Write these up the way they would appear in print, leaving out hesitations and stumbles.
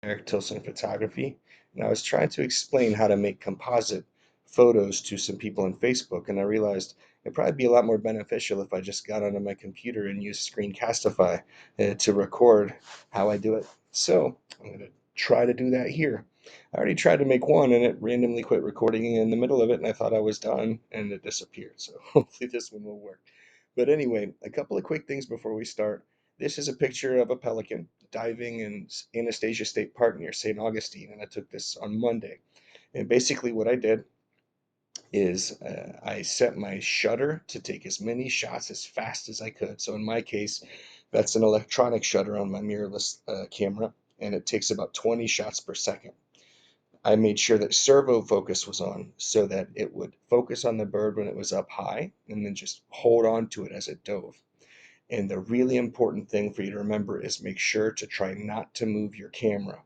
Eric Tilson Photography, and I was trying to explain how to make composite photos to some people on Facebook, and I realized it'd probably be a lot more beneficial if I just got onto my computer and used Screencastify to record how I do it. So I'm going to try to do that here. I already tried to make one, and it randomly quit recording in the middle of it, and I thought I was done, and it disappeared. So hopefully this one will work. But anyway, a couple of quick things before we start. This is a picture of a pelican diving in Anastasia State Park near St. Augustine, and I took this on Monday. And basically, what I did is I set my shutter to take as many shots as fast as I could. So in my case, that's an electronic shutter on my mirrorless camera, and it takes about 20 shots per second. I made sure that servo focus was on so that it would focus on the bird when it was up high and then just hold on to it as it dove. And the really important thing for you to remember is make sure to try not to move your camera.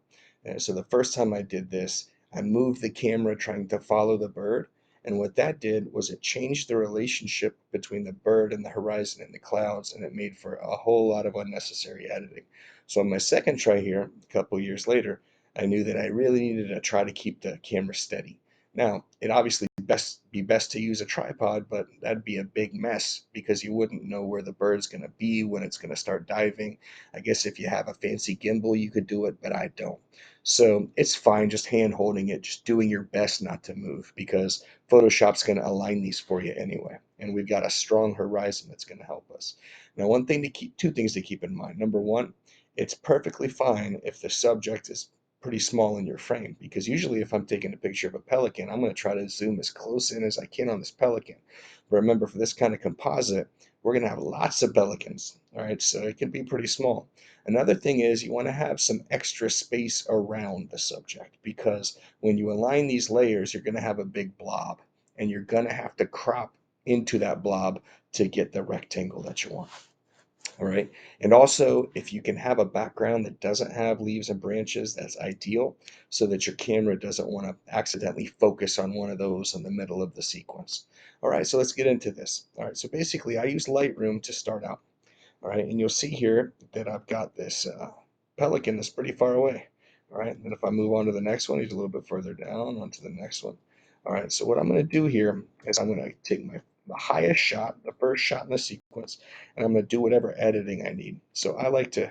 So the first time I did this, I moved the camera trying to follow the bird. And what that did was it changed the relationship between the bird and the horizon and the clouds, and it made for a whole lot of unnecessary editing. So on my second try here, a couple years later, I knew that I really needed to try to keep the camera steady. Now, it obviously be best to use a tripod, but that'd be a big mess because you wouldn't know where the bird's going to be when it's going to start diving. I guess if you have a fancy gimbal, you could do it, but I don't. So it's fine just hand holding it, just doing your best not to move because Photoshop's going to align these for you anyway. And we've got a strong horizon that's going to help us. Now, two things to keep in mind. Number one, it's perfectly fine if the subject is pretty small in your frame because usually if I'm taking a picture of a pelican, I'm going to try to zoom as close in as I can on this pelican. But remember, for this kind of composite, we're going to have lots of pelicans. All right, so it can be pretty small. Another thing is you want to have some extra space around the subject because when you align these layers, you're going to have a big blob and you're going to have to crop into that blob to get the rectangle that you want. All right. And also, if you can have a background that doesn't have leaves and branches, that's ideal so that your camera doesn't want to accidentally focus on one of those in the middle of the sequence. All right, so let's get into this. All right, so basically I use Lightroom to start out. All right, and you'll see here that I've got this pelican that's pretty far away. All right, and then if I move on to the next one, he's a little bit further down onto the next one. All right, so what I'm going to do here is I'm going to take the highest shot, the first shot in the sequence, and I'm going to do whatever editing I need. So I like to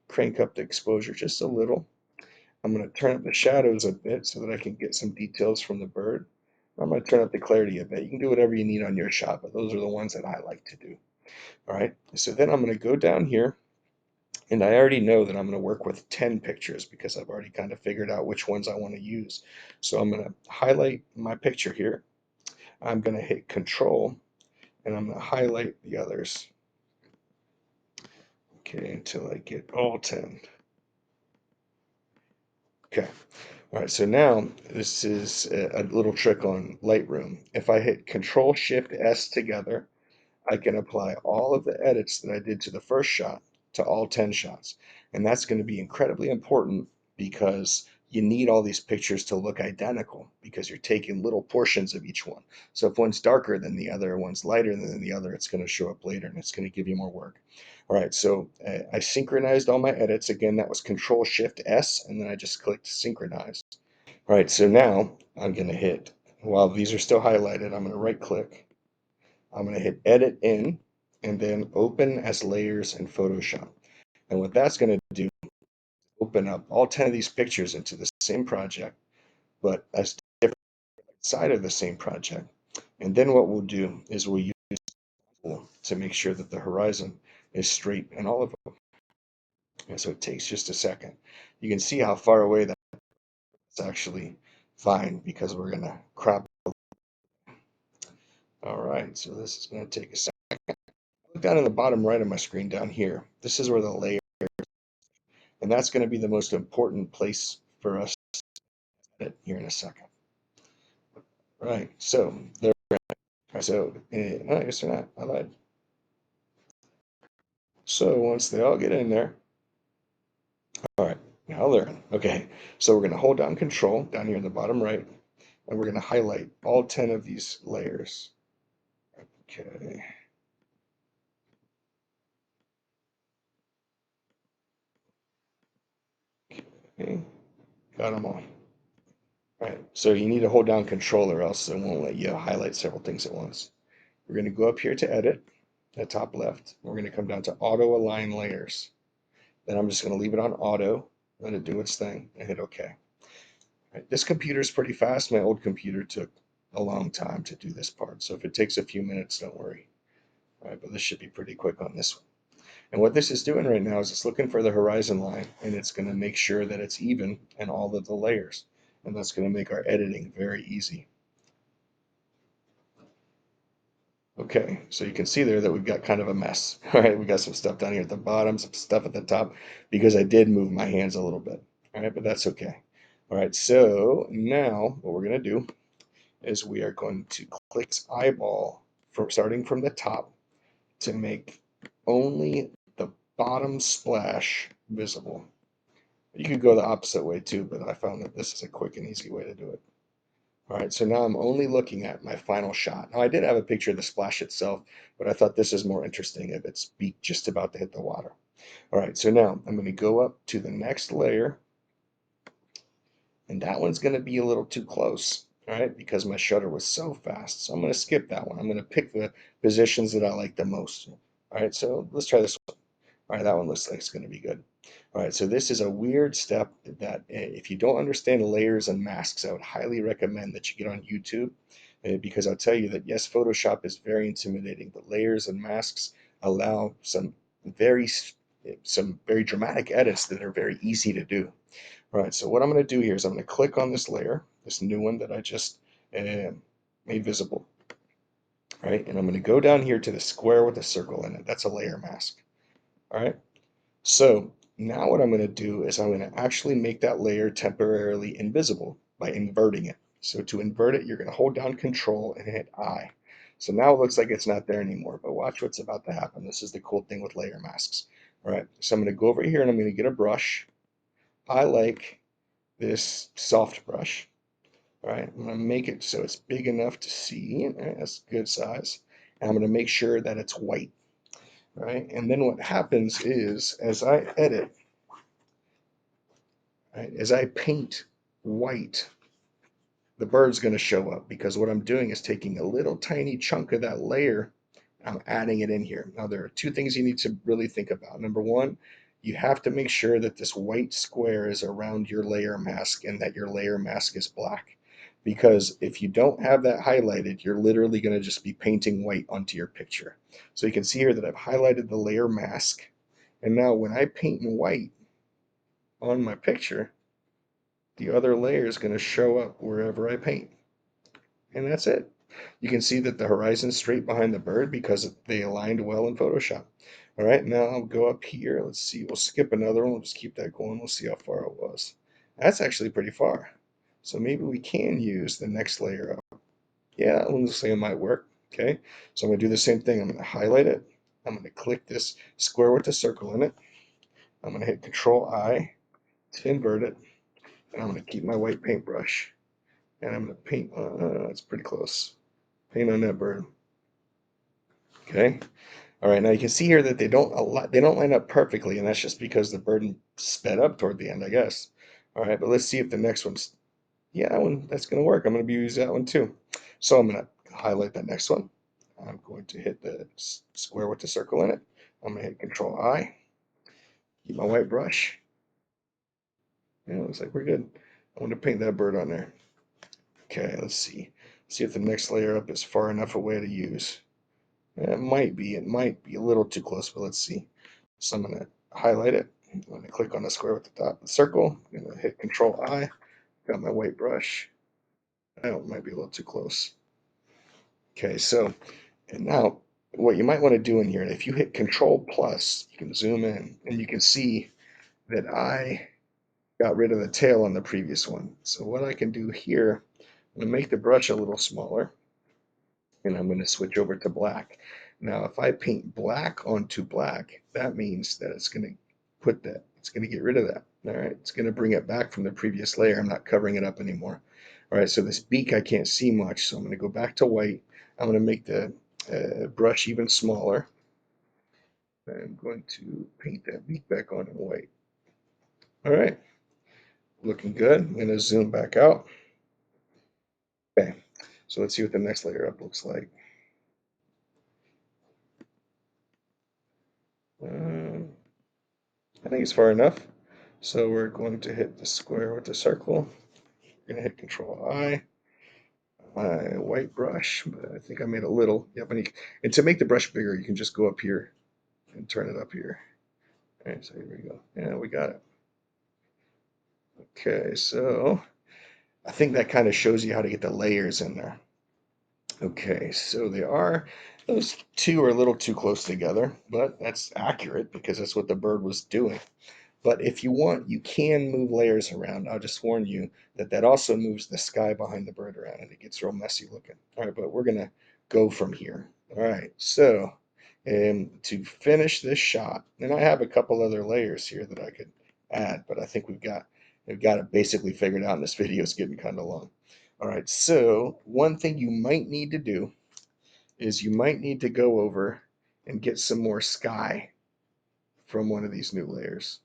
crank up the exposure just a little. I'm going to turn up the shadows a bit so that I can get some details from the bird. I'm going to turn up the clarity a bit. You can do whatever you need on your shot, but those are the ones that I like to do. All right, so then I'm going to go down here and I already know that I'm going to work with 10 pictures because I've already kind of figured out which ones I want to use. So I'm going to highlight my picture here. I'm going to hit Control and I'm going to highlight the others. Okay, until I get all 10. Okay. All right, so now this is a little trick on Lightroom. If I hit Control Shift S together, I can apply all of the edits that I did to the first shot to all 10 shots. And that's going to be incredibly important because you need all these pictures to look identical because you're taking little portions of each one. So if one's darker than the other, one's lighter than the other, it's going to show up later and it's going to give you more work. All right, so I synchronized all my edits. Again, that was Control Shift S, and then I just clicked Synchronize. All right, so now I'm going to hit, while these are still highlighted, I'm going to right click. I'm going to hit Edit In and then Open as Layers in Photoshop. And what that's going to do, open up all 10 of these pictures into the same project, but as different side of the same project. And then what we'll do is we'll use to make sure that the horizon is straight in all of them. And so it takes just a second. You can see how far away that's actually fine because we're going to crop. All right, so this is going to take a second. Look down in the bottom right of my screen down here. This is where the layer, and that's going to be the most important place for us to edit here in a second. Right, so there. So I guess they're not. I lied. So once they all get in there, all right, now they're in. Okay, so we're going to hold down Control down here in the bottom right, and we're going to highlight all 10 of these layers. Okay. Okay. Got them all. All right, so you need to hold down Control or else it won't let you highlight several things at once. We're going to go up here to Edit, at top left. We're going to come down to Auto Align Layers. Then I'm just going to leave it on Auto, let it do its thing, and hit OK. All right, this computer is pretty fast. My old computer took a long time to do this part, so if it takes a few minutes, don't worry. All right, but this should be pretty quick on this one. And what this is doing right now is it's looking for the horizon line, and it's going to make sure that it's even in all of the layers. And that's going to make our editing very easy. Okay, so you can see there that we've got kind of a mess. All right, we got some stuff down here at the bottom, some stuff at the top, because I did move my hands a little bit. All right, but that's okay. All right, so now what we're going to do is we are going to click this eyeball from starting from the top to make only the bottom splash visible. You could go the opposite way too, but I found that this is a quick and easy way to do it. All right, so now I'm only looking at my final shot. Now I did have a picture of the splash itself, but I thought this is more interesting if it's beak just about to hit the water. All right, so now I'm going to go up to the next layer, and that one's going to be a little too close, all right, because my shutter was so fast. So I'm going to skip that one. I'm going to pick the positions that I like the most. All right, so let's try this one. All right, that one looks like it's going to be good. All right, so this is a weird step that if you don't understand layers and masks, I would highly recommend that you get on YouTube because I'll tell you that yes, Photoshop is very intimidating, but layers and masks allow very some very dramatic edits that are very easy to do. All right, so what I'm going to do here is I'm going to click on this layer, this new one that I just uh, made visible, right? And I'm going to go down here to the square with a circle in it. That's a layer mask. All right. So now what I'm going to do is I'm going to actually make that layer temporarily invisible by inverting it. So to invert it, you're going to hold down Control and hit I. So now it looks like it's not there anymore, but watch what's about to happen. This is the cool thing with layer masks. All right, so I'm going to go over here and I'm going to get a brush. I like this soft brush. All right, I'm going to make it so it's big enough to see. All right, that's good size. And I'm going to make sure that it's white. Right? And then what happens is as I edit, right, as I paint white, the bird's going to show up because what I'm doing is taking a little tiny chunk of that layer, I'm adding it in here. Now, there are two things you need to really think about. Number one, you have to make sure that this white square is around your layer mask and that your layer mask is black. Because if you don't have that highlighted, you're literally going to just be painting white onto your picture. So you can see here that I've highlighted the layer mask. And now when I paint in white on my picture, the other layer is going to show up wherever I paint. And that's it. You can see that the horizon's straight behind the bird because they aligned well in Photoshop. All right, now I'll go up here. Let's see. We'll skip another one. We'll just keep that going. We'll see how far it was. That's actually pretty far. So maybe we can use the next layer up. Yeah, that one looks like it might work. Okay, so I'm going to do the same thing. I'm going to highlight it. I'm going to click this square with the circle in it. I'm going to hit Control I to invert it. And I'm going to keep my white paintbrush. And I'm going to paint, it's pretty close. Paint on that bird. Okay. All right. Now you can see here that they don't line up perfectly, and that's just because the bird sped up toward the end, I guess. All right, but let's see if the next one's, yeah, that's going to work. I'm going to be using that one too. So I'm going to highlight that next one. I'm going to hit the square with the circle in it. I'm going to hit Control I, keep my white brush. Yeah, it looks like we're good. I want to paint that bird on there. Okay, let's see. See if the next layer up is far enough away to use. It might be. It might be a little too close, but let's see. So I'm going to highlight it. I'm going to click on the square with the top of the circle. I'm going to hit Control I. Got my white brush. Oh, it might be a little too close. Okay, so and now what you might want to do in here, if you hit Control plus, you can zoom in and you can see that I got rid of the tail on the previous one. So what I can do here, I'm going to make the brush a little smaller. And I'm going to switch over to black. Now, if I paint black onto black, that means that it's going to it's going to get rid of that. All right, it's going to bring it back from the previous layer. I'm not covering it up anymore. All right, so this beak I can't see much, so I'm going to go back to white. I'm going to make the brush even smaller. I'm going to paint that beak back on in white. All right, Looking good. I'm going to zoom back out. Okay, so let's see what the next layer up looks like. Um, I think it's far enough. So we're going to hit the square with the circle. We're going to hit Control I. My white brush, but I think I made a little. Yep, and to make the brush bigger, you can just go up here and turn it up here. All right, so here we go. Yeah, we got it. Okay, so I think that kind of shows you how to get the layers in there. Okay, so those two are a little too close together, but that's accurate because that's what the bird was doing. But if you want, you can move layers around. I'll just warn you that that also moves the sky behind the bird around and it gets real messy looking. All right, but we're gonna go from here. All right, so to finish this shot, and I have a couple other layers here that I could add, but I think we've got it basically figured out, and this video is getting kind of long. All right, so one thing you might need to do is you might need to go over and get some more sky from one of these new layers.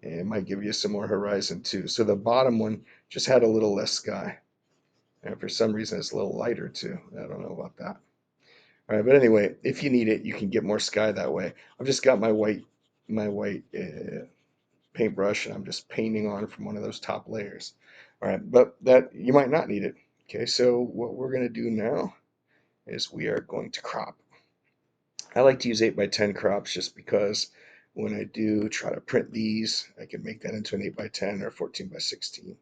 It might give you some more horizon too. So the bottom one just had a little less sky. And for some reason, it's a little lighter too. I don't know about that. All right, but anyway, if you need it, you can get more sky that way. I've just got my white paintbrush, and I'm just painting on from one of those top layers. All right, but that you might not need it. Okay, so what we're gonna do now is we are going to crop. I like to use 8x10 crops just because when I do try to print these, I can make that into an 8x10 or 14x16.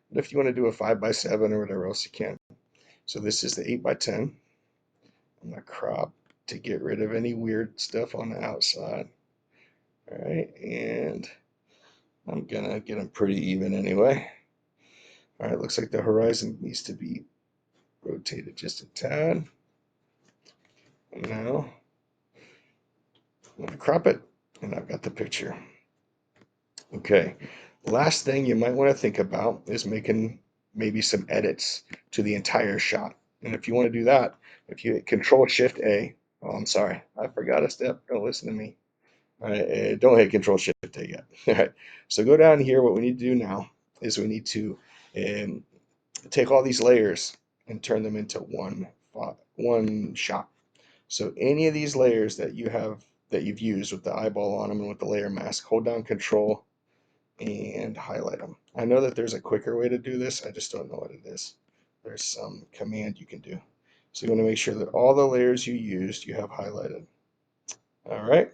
But if you want to do a 5x7 or whatever else you can. So this is the 8x10. I'm going to crop to get rid of any weird stuff on the outside. All right, and I'm going to get them pretty even anyway. All right, looks like the horizon needs to be rotated just a tad. And now I'm going to crop it, and I've got the picture. Okay, last thing you might want to think about is making maybe some edits to the entire shot. And if you want to do that, if you hit Control Shift A, oh, I'm sorry, I forgot a step. Don't listen to me. All right, don't hit Control Shift A yet. All right, so go down here. What we need to do now is we need to um, take all these layers and turn them into one shot. So any of these layers that you've used with the eyeball on them and with the layer mask, hold down Control and highlight them. I know that there's a quicker way to do this. I just don't know what it is. There's some command you can do. So you want to make sure that all the layers you used you have highlighted. All right.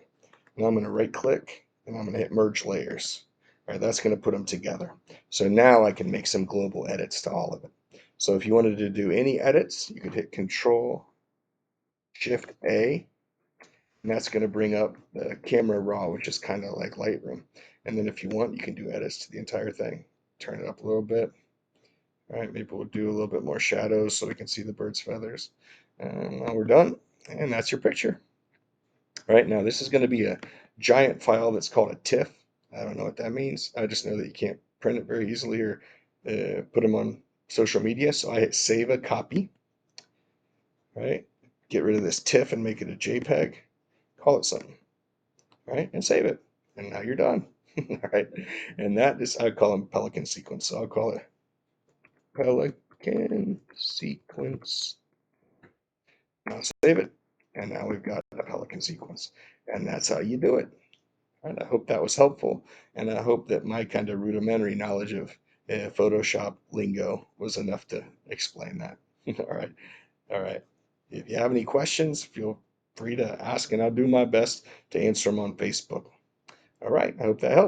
Now I'm going to right click and I'm going to hit merge layers. All right, that's going to put them together. So now I can make some global edits to all of it. So if you wanted to do any edits, you could hit Control Shift A, and that's going to bring up the camera raw, which is kind of like Lightroom. And then if you want, you can do edits to the entire thing. Turn it up a little bit. All right, maybe we'll do a little bit more shadows so we can see the bird's feathers. And now we're done, and that's your picture. All right, now this is going to be a giant file that's called a TIFF. I don't know what that means. I just know that you can't print it very easily or put them on social media. So I hit save a copy. Right, get rid of this TIFF and make it a JPEG. Call it something. Right, and save it. And now you're done. All right, and that is, I call them pelican sequence. So I'll call it pelican sequence. Now save it. And now we've got a pelican sequence. And that's how you do it. And I hope that was helpful. And I hope that my kind of rudimentary knowledge of Photoshop lingo was enough to explain that. All right. All right. If you have any questions, feel free to ask, and I'll do my best to answer them on Facebook. All right. I hope that helped.